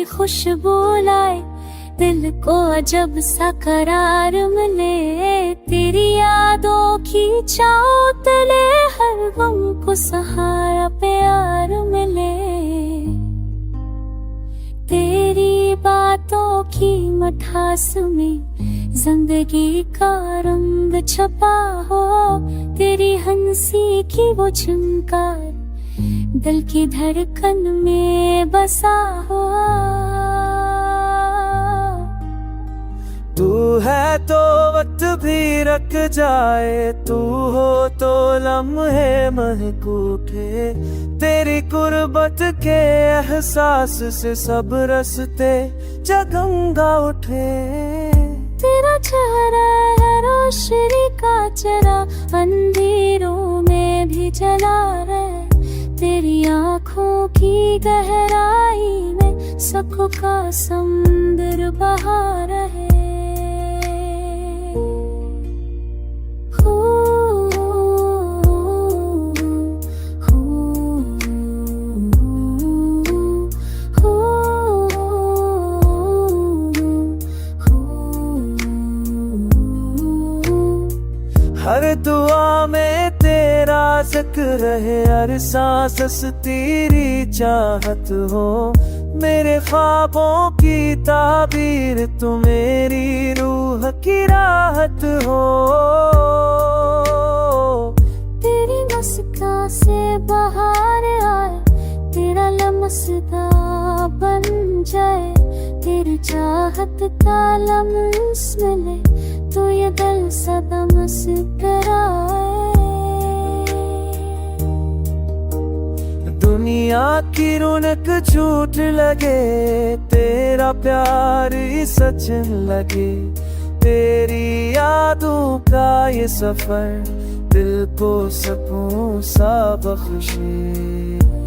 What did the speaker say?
खुशबू लाए, दिल को अजब सा करार मिले। तेरी यादों की छाँव तले हर गम को सहारा प्यार मिले। तेरी बातों की मठास में जिंदगी का रंग छपा हो। तेरी हंसी की वो झंकार दिल की धड़कन में बसा हो। तू है तो वक्त भी रख जाए, तू हो तो लम्हे महक उठे। तेरी कुर्बत के एहसास से सब रस्ते जगमगा उठे। तेरा चेहरा है रोशनी का चरा, अंधेरों में भी जला रहे। तेरी आँखों की गहराई में सुख का समुंदर बहा रहे। हर दुआ में तेरा जिक्र है, हर सांस तेरी चाहत हो। मेरे ख्वाबों की ताबीर तू मेरी रूह की राहत हो। तेरी मुस्कान से बाहर आए, तेरा लम्हा बन जाए। तेरी चाहत का लम्स मिले तो ये दिल सदा मुस्कुराए। दुनिया की रौनक झूठ लगे, तेरा प्यार ही सच लगे। तेरी यादों का ये सफर दिल को सुकून सा बख्शे।